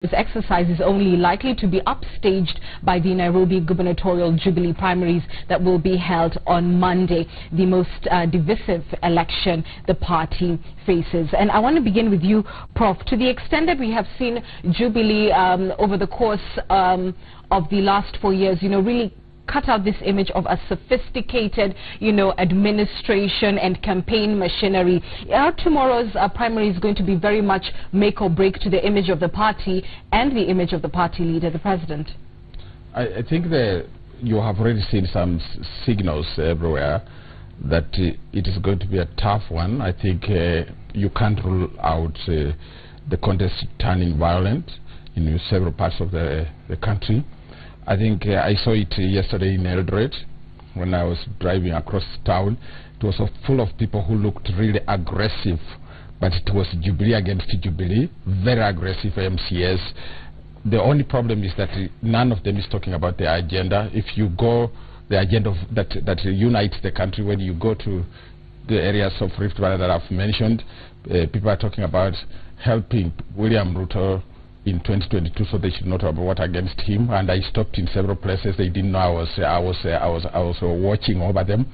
This exercise is only likely to be upstaged by the Nairobi gubernatorial Jubilee primaries that will be held on Monday, the most divisive election the party faces. And I want to begin with you, Prof. To the extent that we have seen Jubilee over the course of the last 4 years, really cut out this image of a sophisticated, administration and campaign machinery. Are tomorrow's primary is going to be very much make or break to the image of the party and the image of the party leader, the president? I think that you have already seen some signals everywhere that it is going to be a tough one. I think you can't rule out the contest turning violent in several parts of the country. I think I saw it yesterday in Eldoret when I was driving across town. It was full of people who looked really aggressive, but it was Jubilee against Jubilee, very aggressive MCS. The only problem is that none of them is talking about their agenda. If you go, the agenda that unites the country, when you go to the areas of Rift Valley that I've mentioned, people are talking about helping William Ruto in 2022, so they should not vote against him. And I stopped in several places. They didn't know I was watching over them.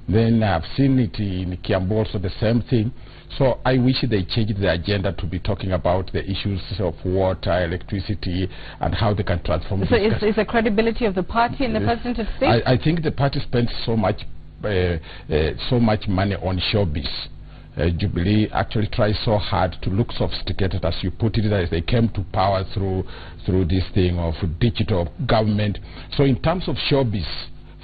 Then I've seen it in Kiambu also, the same thing. So I wish they changed the agenda to be talking about the issues of water, electricity, and how they can transform. So is the credibility of the party and the president at stake? I think the party spends so much money on showbiz. Jubilee actually tries so hard to look sophisticated, as you put it, as they came to power through this thing of digital government. So in terms of showbiz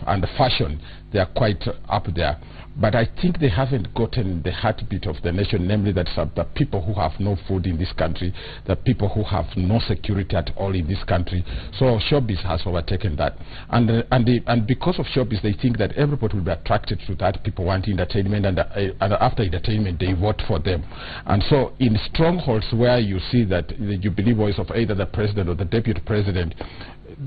and fashion, they are quite up there. But I think they haven't gotten the heartbeat of the nation, namely that the people who have no food in this country, the people who have no security at all in this country. So showbiz has overtaken that. And because of showbiz, they think that everybody will be attracted to that. People want entertainment, and after entertainment, they vote for them. And so in strongholds where you see that the Jubilee voice of either the president or the deputy president,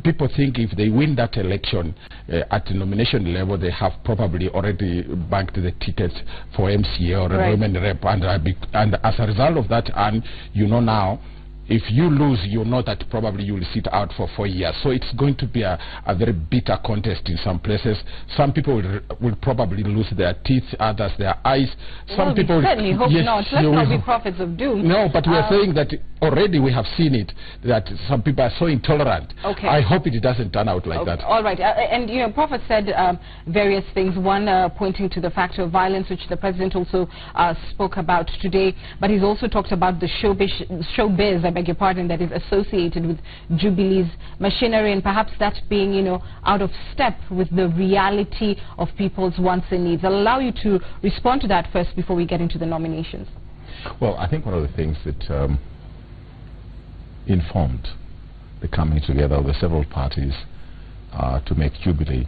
people think if they win that election at the nomination level, they have probably already banked the tickets for MCA or a women rep, and as a result of that, and now, if you lose, you know that probably you will sit out for 4 years. So it's going to be a very bitter contest in some places. Some people will probably lose their teeth, others their eyes. Some people we certainly hope not. Let's not be prophets of doom. No, but we are saying that already we have seen it, that some people are so intolerant. Okay. I hope it doesn't turn out like that. All right. And Prophet said various things. One, pointing to the factor of violence, which the president also spoke about today. But he's also talked about the showbiz, I beg your pardon, that is associated with Jubilee's machinery, and perhaps that being, out of step with the reality of people's wants and needs. I'll allow you to respond to that first before we get into the nominations. Well, I think one of the things that informed the coming together of the several parties to make Jubilee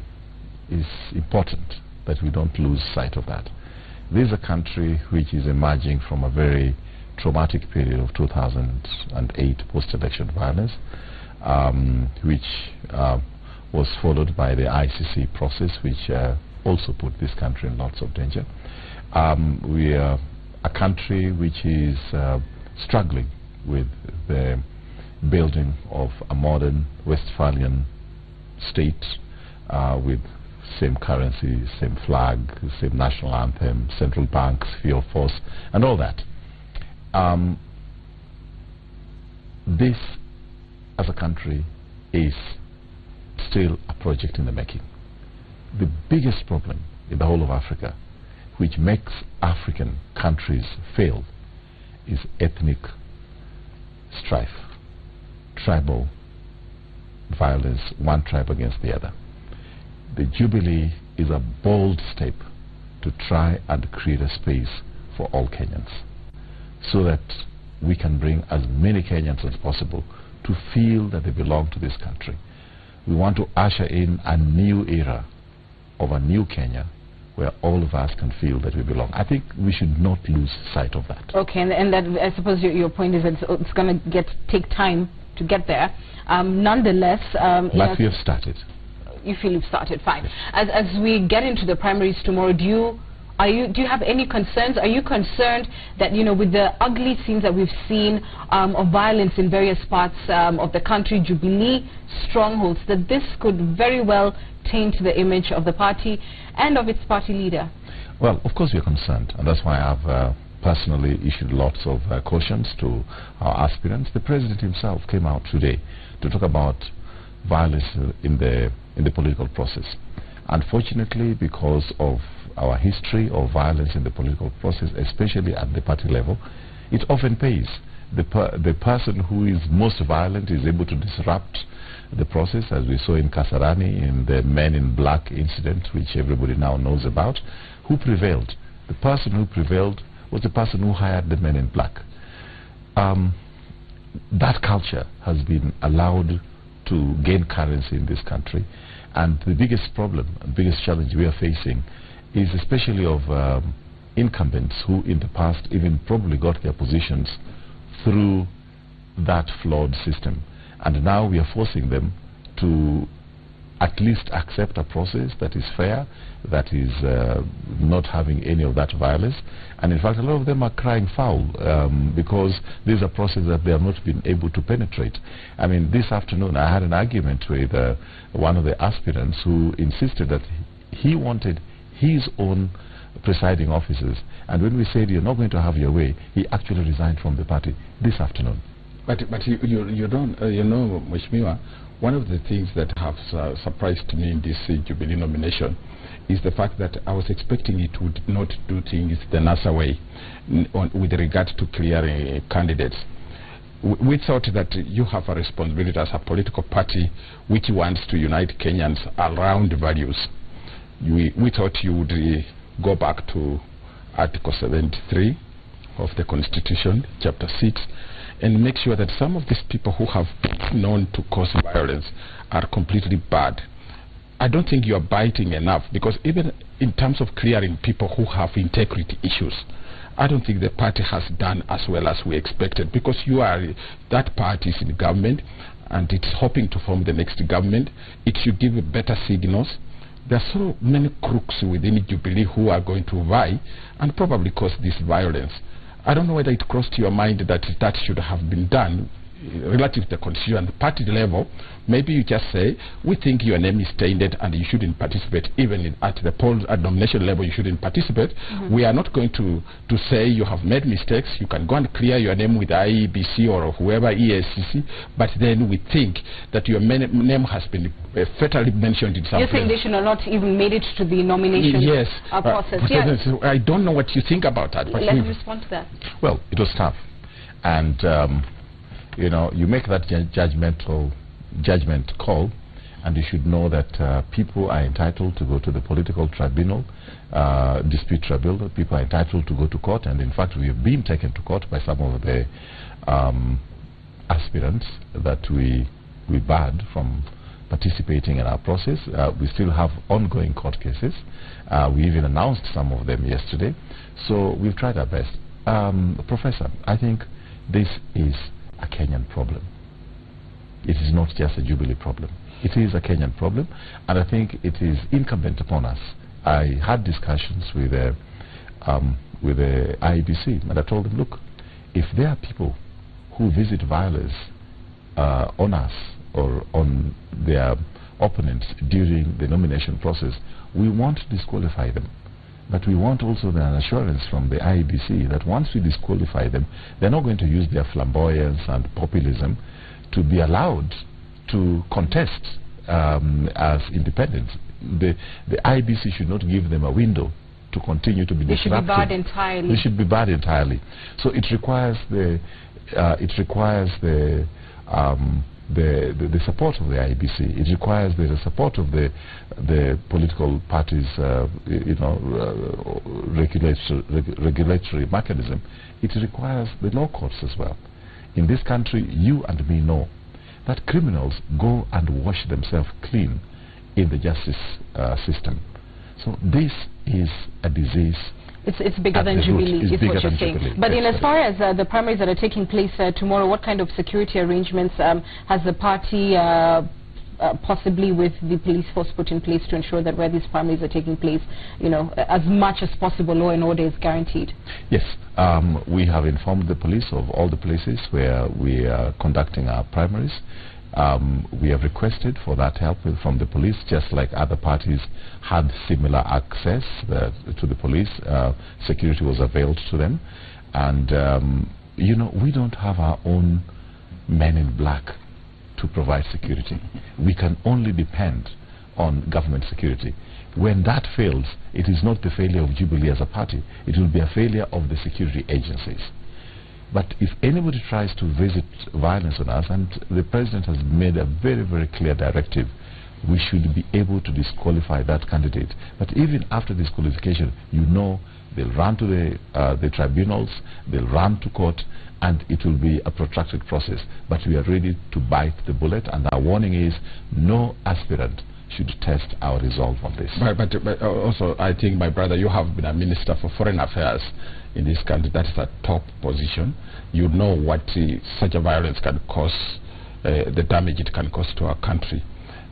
is important, that we don't lose sight of that. This is a country which is emerging from a very traumatic period of 2008 post-election violence, which was followed by the ICC process, which also put this country in lots of danger. We are a country which is struggling with the building of a modern Westphalian state with same currency, same flag, same national anthem, central banks, field force, and all that. This, as a country, is still a project in the making. The biggest problem in the whole of Africa, which makes African countries fail, is ethnic strife, tribal violence, one tribe against the other. The Jubilee is a bold step to try and create a space for all Kenyans, so that we can bring as many Kenyans as possible to feel that they belong to this country. We want to usher in a new era of a new Kenya where all of us can feel that we belong. I think we should not lose sight of that. Okay, and that, I suppose your point is that it's going to take time to get there. Nonetheless, but we have started. You feel you've started, fine. As we get into the primaries tomorrow, Do you have any concerns? Are you concerned that, you know, with the ugly scenes that we've seen of violence in various parts of the country, Jubilee strongholds, that this could very well taint the image of the party and of its party leader? Well, of course we are concerned, and that's why I've personally issued lots of cautions to our aspirants. The president himself came out today to talk about violence in the political process. Unfortunately, because of our history of violence in the political process, especially at the party level, it often pays. The person who is most violent is able to disrupt the process, as we saw in Kasarani, in the Men in Black incident, which everybody now knows about. Who prevailed? The person who prevailed was the person who hired the Men in Black. That culture has been allowed to gain currency in this country, and the biggest problem, biggest challenge we are facing is especially of incumbents who in the past even probably got their positions through that flawed system, and now we are forcing them to at least accept a process that is fair, that is not having any of that violence. And in fact, a lot of them are crying foul because these are processes that they have not been able to penetrate. I mean, this afternoon I had an argument with one of the aspirants who insisted that he wanted his own presiding officers, and when we said you're not going to have your way, he actually resigned from the party this afternoon. But you don't, you know, Mheshimiwa, one of the things that have surprised me in this Jubilee nomination is the fact that I was expecting it would not do things the NASA way with regard to clearing candidates. We thought that you have a responsibility as a political party which wants to unite Kenyans around values. We thought you would go back to Article 73 of the Constitution, Chapter 6, and make sure that some of these people who have been known to cause violence are completely bad. I don't think you are biting enough, because even in terms of clearing people who have integrity issues, I don't think the party has done as well as we expected, because that party is in government and it's hoping to form the next government. It should give better signals. There are so many crooks within Jubilee who are going to vie and probably cause this violence. I don't know whether it crossed your mind that that should have been done relative to the constitution party level. Maybe you just say, we think your name is tainted and you shouldn't participate. Even at the poll at nomination level, you shouldn't participate. We are not going to say you have made mistakes. You can go and clear your name with IEBC or whoever, ESCC, but then we think that your name has been fatally mentioned in some You're saying they should have not even made it to the nomination process. I don't know what you think about that. Let me respond to that. Well, it was tough. And you know, you make that judgment call, and you should know that people are entitled to go to the political tribunal, dispute tribunal. People are entitled to go to court, and in fact we have been taken to court by some of the aspirants that we barred from participating in our process. We still have ongoing court cases. We even announced some of them yesterday, so we've tried our best. Professor, I think this is a Kenyan problem. It is not just a Jubilee problem. It is a Kenyan problem, and I think it is incumbent upon us. I had discussions with the IEBC, and I told them, look, if there are people who visit violence on us or on their opponents during the nomination process, we want to disqualify them. But we want also an assurance from the IEBC that once we disqualify them, they're not going to use their flamboyance and populism to be allowed to contest as independents. The IEBC should not give them a window to continue to be disruptive. They should be barred entirely. They should be barred entirely. So it requires the support of the IEBC. It requires the support of the political parties, regulatory mechanism. It requires the law courts as well. In this country, you and me know that criminals go and wash themselves clean in the justice system. So this is a disease. It's bigger than Jubilee, is what you're saying. But in as far as the primaries that are taking place tomorrow, what kind of security arrangements has the party possibly with the police force put in place to ensure that where these primaries are taking place, as much as possible law and order is guaranteed? Yes, we have informed the police of all the places where we are conducting our primaries. We have requested for that help from the police, just like other parties had similar access to the police. Security was availed to them. And, we don't have our own men in black to provide security. We can only depend on government security. When that fails, it is not the failure of Jubilee as a party. It will be a failure of the security agencies. But if anybody tries to visit violence on us, and the president has made a very, very clear directive, we should be able to disqualify that candidate. But even after disqualification, they'll run to the tribunals, they'll run to court, and it will be a protracted process. But we are ready to bite the bullet, and our warning is no aspirant should test our resolve on this. But also, I think, my brother, you have been a Minister for Foreign Affairs in this country. That is a top position. You know what such a violence can cause, the damage it can cause to our country.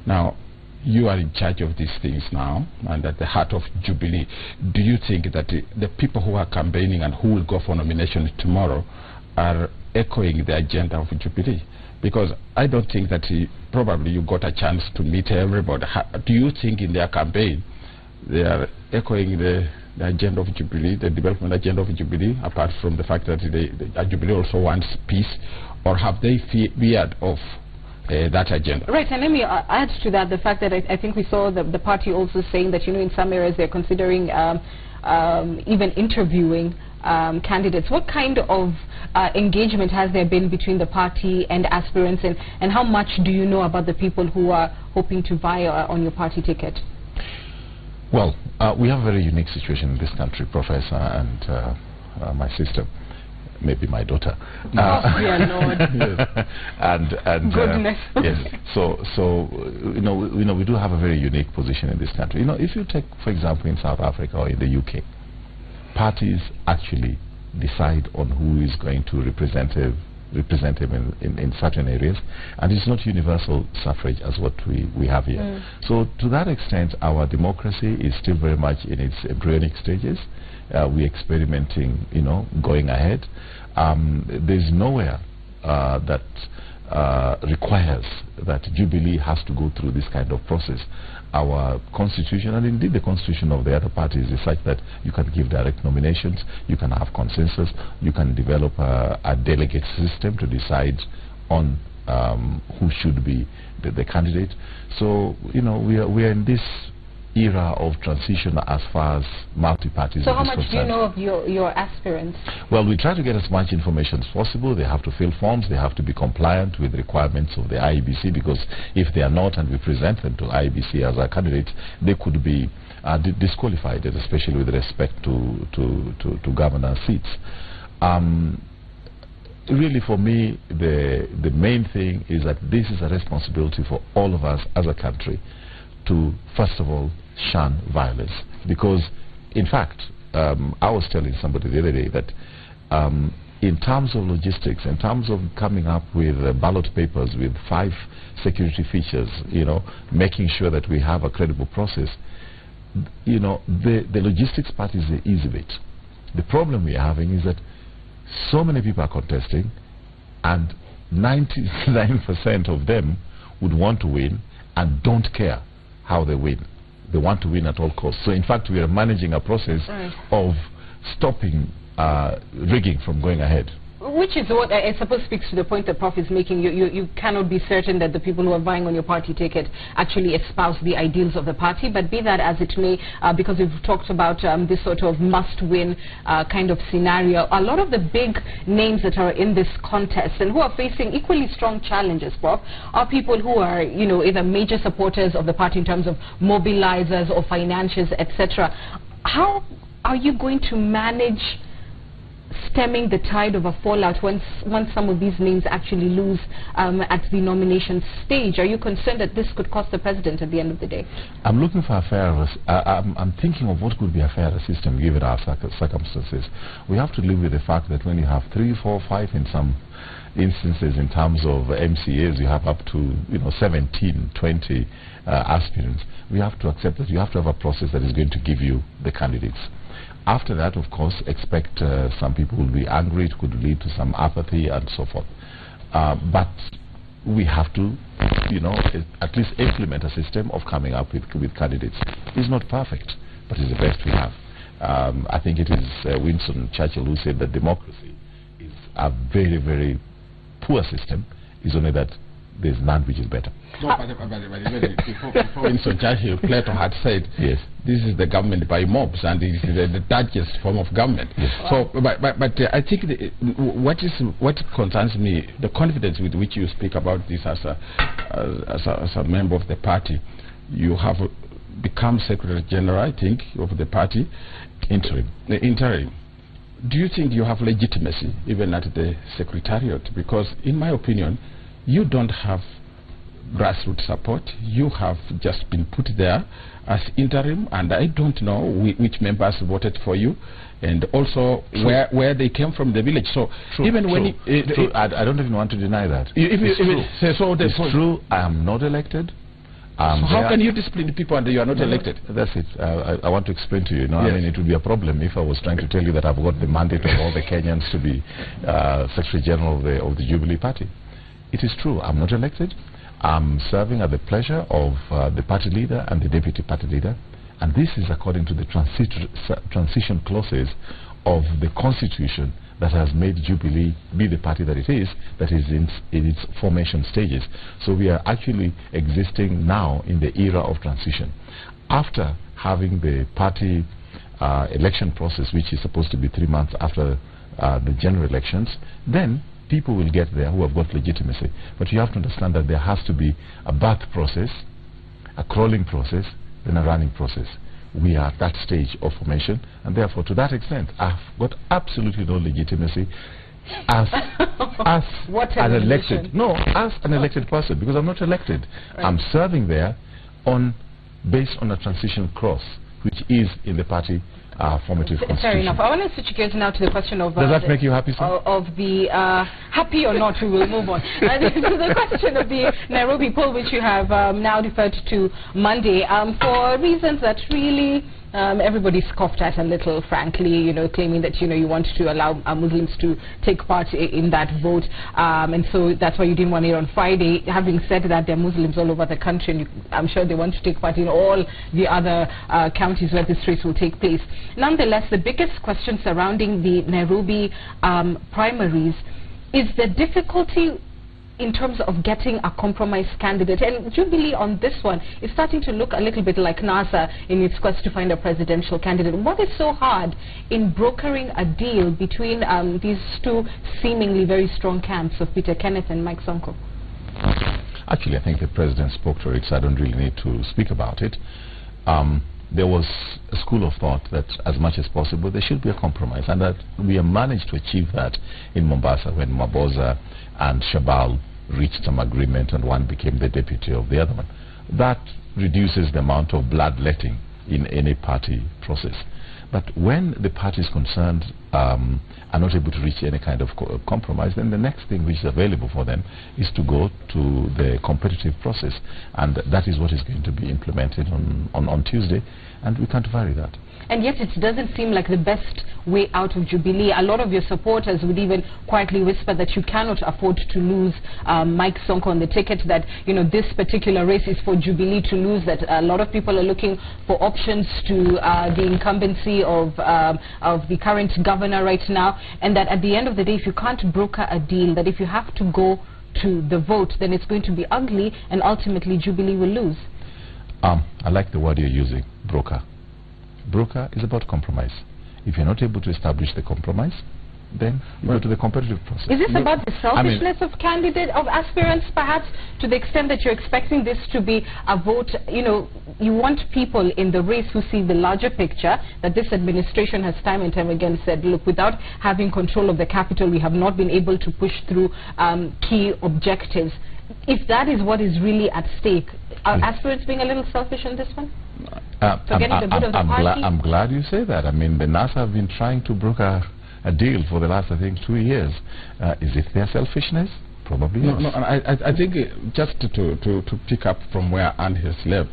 Now, you are in charge of these things now, and at the heart of Jubilee. Do you think that the people who are campaigning and who will go for nomination tomorrow are echoing the agenda of Jubilee? Because I don't think that probably you got a chance to meet everybody. Do you think in their campaign they are echoing the agenda of Jubilee, the development agenda of Jubilee, apart from the fact that Jubilee also wants peace, or have they veered off that agenda? Right, and let me add to that the fact that I think we saw the party also saying that, in some areas they're considering even interviewing candidates. What kind of engagement has there been between the party and aspirants, and how much do you know about the people who are hoping to vie on your party ticket? Well, we have a very unique situation in this country, Professor, and my sister, maybe my daughter. Dear Lord. Yes. And goodness. Yes. So we do have a very unique position in this country. If you take, for example, in South Africa or in the UK, parties actually decide on who is going to represent him in certain areas, and it's not universal suffrage as what we have here. So to that extent, our democracy is still very much in its embryonic stages. We're experimenting, going ahead. There's nowhere that requires that Jubilee has to go through this kind of process. Our constitution, and indeed the constitution of the other parties, is such that you can give direct nominations, you can have consensus, you can develop a delegate system to decide on who should be the candidate. So, we are in this era of transition as far as multi-parties. So how much do you know of your aspirants? Well, we try to get as much information as possible. They have to fill forms, they have to be compliant with requirements of the IEBC, because if they are not and we present them to IEBC as our candidates, they could be disqualified, especially with respect to governor seats. Really, for me, the main thing is that this is a responsibility for all of us as a country to, first of all, shun violence. Because, in fact, I was telling somebody the other day that in terms of logistics, in terms of coming up with ballot papers with 5 security features, making sure that we have a credible process, the logistics part is the easy bit. The problem we are having is that so many people are contesting, and 99% of them would want to win and don't care how they win. They want to win at all costs. So in fact, we are managing a process of stopping rigging from going ahead. Which is what I suppose speaks to the point that Prof is making. You cannot be certain that the people who are vying on your party ticket actually espouse the ideals of the party. But be that as it may, because we've talked about this sort of must-win kind of scenario, a lot of the big names that are in this contest and who are facing equally strong challenges, Prof, are people who are, either major supporters of the party in terms of mobilizers or financiers, etc. How are you going to manage stemming the tide of a fallout once some of these names actually lose at the nomination stage? Are you concerned that this could cost the president at the end of the day? I'm looking for a fairer, I'm thinking of what could be a fairer system given our circumstances. We have to live with the fact that when you have 3, 4, 5 in some instances in terms of MCAs, you have up to 17, 20 aspirants. We have to accept that you have to have a process that is going to give you the candidates. After that, of course, expect some people will be angry. It could lead to some apathy and so forth. But we have to, at least implement a system of coming up with candidates. It's not perfect, but it's the best we have. I think it is Winston Churchill who said that democracy is a very, very poor system. It's only that there's none which is better. No, but before Winston Churchill, Plato had said, yes, this is the government by mobs, and it is the dirtiest form of government. Yes. So, but I think what concerns me, the confidence with which you speak about this as a member of the party, you have become Secretary General, I think, of the party. Interim. Do you think you have legitimacy even at the Secretariat? Because, in my opinion, you don't have grassroots support. You have just been put there as interim, and I don't know which members voted for you, and also where they came from the village. So even when I don't even want to deny that. It's true. I am not elected. So how can you discipline people and you are not elected? That's it. I want to explain to you. Yes. I mean, it would be a problem if I was trying to tell you that I've got the mandate of all the Kenyans to be Secretary General of the Jubilee Party. It is true. I'm not elected. I'm serving at the pleasure of the party leader and the deputy party leader, and this is according to the transition clauses of the Constitution that has made Jubilee be the party that it is in its formation stages. So we are actually existing now in the era of transition. After having the party election process, which is supposed to be 3 months after the general elections, then people will get there who have got legitimacy. But you have to understand that there has to be a birth process, a crawling process, then a running process. We are at that stage of formation, and therefore, to that extent, I've got absolutely no legitimacy as an elected. No, as an elected person, because I'm not elected. Right. I'm serving there based on a transition clause, which is in the party formative constitution. Fair enough. I want to switch gears now to the question of... Does that make you happy, sir? Of the... happy or not, we will move on. The question of the Nairobi poll, which you have now deferred to Monday, for reasons that really... everybody scoffed at a little, frankly, claiming that, you want to allow Muslims to take part in that vote. And so that's why you didn't want it on Friday. Having said that, there are Muslims all over the country, and I'm sure they want to take part in all the other counties where this race will take place. Nonetheless, the biggest question surrounding the Nairobi primaries is the difficulty in terms of getting a compromise candidate. And Jubilee on this one is starting to look a little bit like NASA in its quest to find a presidential candidate. What is so hard in brokering a deal between these two seemingly very strong camps of Peter Kenneth and Mike Sonko? Actually, I think the president spoke to it, so I don't really need to speak about it. There was a school of thought that as much as possible there should be a compromise, and that we have managed to achieve that in Mombasa when Maboza and Shabal reached some agreement and one became the deputy of the other one. That reduces the amount of bloodletting in any party process. But when the parties concerned are not able to reach any kind of compromise, then the next thing which is available for them is to go to the competitive process, and that is what is going to be implemented on Tuesday, and we can't vary that. And yet it doesn't seem like the best way out of Jubilee. A lot of your supporters would even quietly whisper that you cannot afford to lose Mike Sonko on the ticket, that this particular race is for Jubilee to lose, that a lot of people are looking for options to the incumbency of the current governor right now, and that at the end of the day, if you can't broker a deal, that if you have to go to the vote, then it's going to be ugly, and ultimately Jubilee will lose. I like the word you're using, broker. Broker is about compromise. If you're not able to establish the compromise, then you go to the competitive process. Is this about the selfishness of aspirants, perhaps, to the extent that you're expecting this to be a vote? You want people in the race who see the larger picture, that this administration has time and time again said, look, without having control of the capital, we have not been able to push through key objectives. If that is what is really at stake, are aspirants being a little selfish on this one? I'm glad you say that. I mean, the NASA have been trying to broker deal for the last, I think, 2 years. Is it their selfishness? Probably yes. No, I think just to pick up from where Anne has left,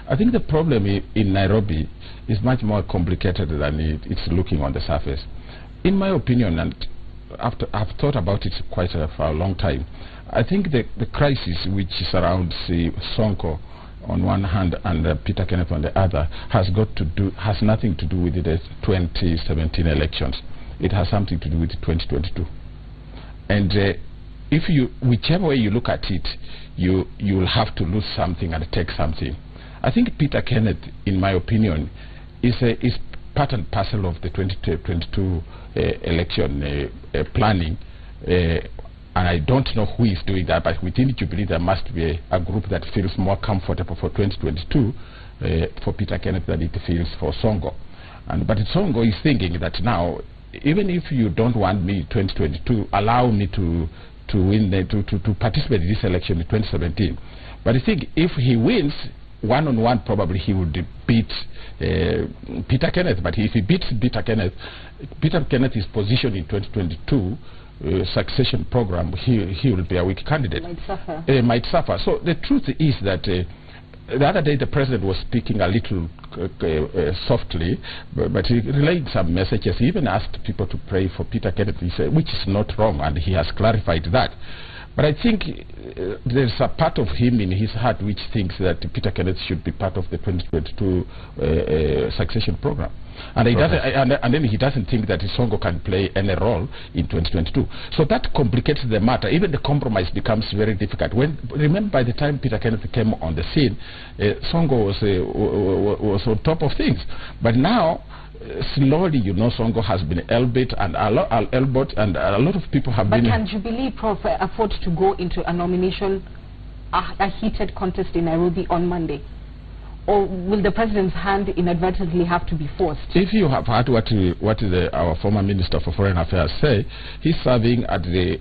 I think the problem in Nairobi is much more complicated than it's looking on the surface. In my opinion, and after I've thought about it quite for a long time, I think the crisis which surrounds Sonko on one hand and Peter Kenneth on the other has nothing to do with the 2017 elections. It has something to do with 2022. And whichever way you look at it, you will have to lose something and take something. I think Peter Kenneth, in my opinion, is part and parcel of the 2022 election planning. And I don't know who is doing that, but within Jubilee there must be a group that feels more comfortable for 2022 for Peter Kenneth than it feels for Sonko. But Sonko is thinking that now, even if you don't want me 2022, allow me to win, to participate in this election in 2017. But I think if he wins one-on-one, probably he would beat Peter Kenneth. But if he beats Peter Kenneth is positioned in 2022 succession program, he will be a weak candidate. Might suffer. So the truth is that the other day the president was speaking a little softly, but he relayed some messages. He even asked people to pray for Peter Kenneth, he said, which is not wrong, and he has clarified that. But I think there's a part of him in his heart which thinks that Peter Kenneth should be part of the 2022 succession program. And, and then he doesn't think that Sonko can play any role in 2022. So that complicates the matter. Even the compromise becomes very difficult. Remember, by the time Peter Kenneth came on the scene, Sonko was on top of things. But now, slowly, Sonko has been elbowed, and a lot of people have been... But can Jubilee afford to go into a nomination, a heated contest in Nairobi on Monday? Or will the president's hand inadvertently have to be forced? If you have heard what our former Minister for Foreign Affairs say, he's serving at the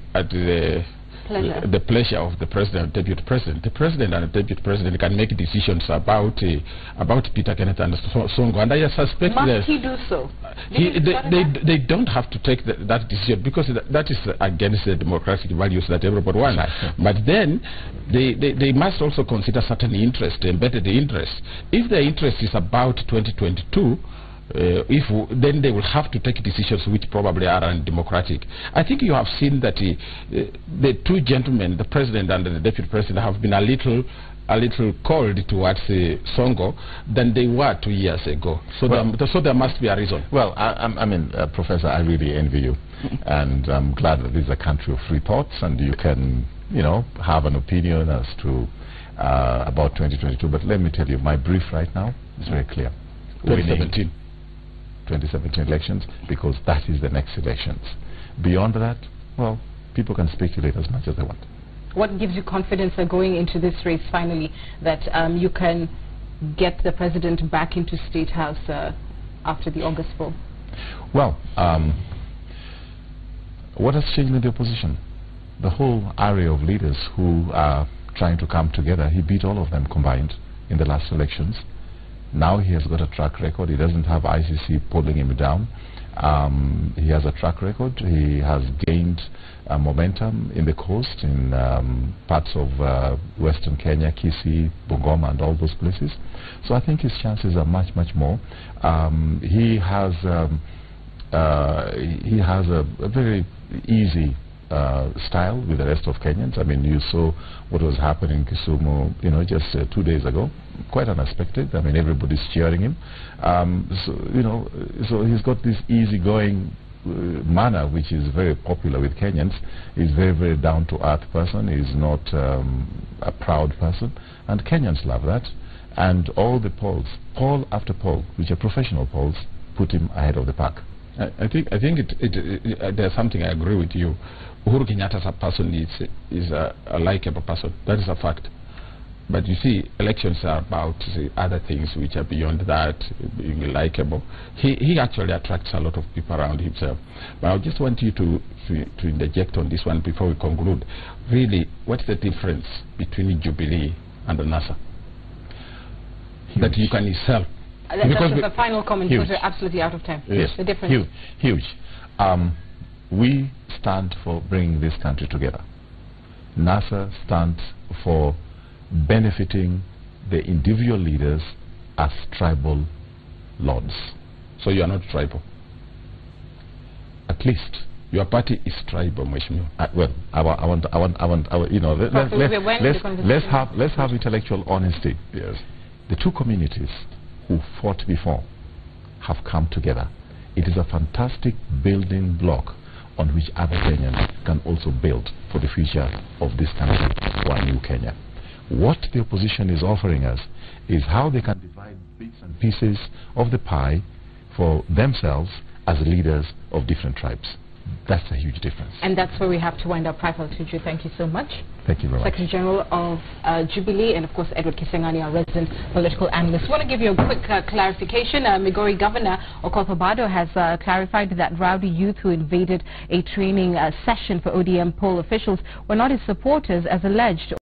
pleasure of the president and deputy president. The president and the deputy president can make decisions about Peter Kenneth and Sonko, and I suspect must he do so? They don't have to take that decision, because that is against the democratic values that everybody wants. But then they must also consider certain interests, embedded interests. If their interest is about 2022, then they will have to take decisions which probably are undemocratic. I think you have seen that the two gentlemen, the president and the deputy president, have been a little cold towards Sonko than they were 2 years ago. So, so there must be a reason. Well, I mean, Professor, I really envy you, and I'm glad that this is a country of free thoughts, and you can, have an opinion as to about 2022. But let me tell you, my brief right now is very clear. 2017 elections, because that is the next elections. Beyond that, well, people can speculate as much as they want. What gives you confidence going into this race finally, that you can get the president back into State House after the August poll? Well, what has changed in the opposition? The whole array of leaders who are trying to come together, he beat all of them combined in the last elections. Now he has got a track record. He doesn't have ICC pulling him down. He has a track record. He has gained momentum in the coast, in parts of western Kenya, Kisii, Bungoma, and all those places. So I think his chances are much, much more. He has a very easy style with the rest of Kenyans. I mean, you saw what was happening in Kisumu, just 2 days ago. Quite unexpected. I mean, everybody's cheering him. So he's got this easygoing manner, which is very popular with Kenyans. He's very, very down-to-earth person. He's not a proud person, and Kenyans love that. And all the polls, poll after poll, which are professional polls, put him ahead of the pack. I think there's something I agree with you. Uhuru Kenyatta as a person is a likable person. That is a fact. But you see, elections are about other things which are beyond that, being likable. He actually attracts a lot of people around himself. But I just want you to interject on this one before we conclude. Really, what's the difference between Jubilee and the NASA? That you can sell. That's the final comment, because we're absolutely out of time. Yes. The difference. Huge. We stand for bringing this country together. NASA stands for benefiting the individual leaders as tribal lords. So you are not tribal? At least. Your party is tribal, Mheshimiwa. Well, you know, let's have intellectual honesty. Yes. The two communities who fought before have come together. It is a fantastic building block on which other Kenyans can also build for the future of this country, or a new Kenya. What the opposition is offering us is how they can divide bits and pieces of the pie for themselves as leaders of different tribes. That's a huge difference. And that's where we have to wind up. Private Tuju, thank you so much. Thank you very much. Secretary General of Jubilee, and of course Edward Kisengani, our resident political analyst. I want to give you a quick clarification. Migori Governor Okoth Obado has clarified that rowdy youth who invaded a training session for ODM poll officials were not his supporters, as alleged.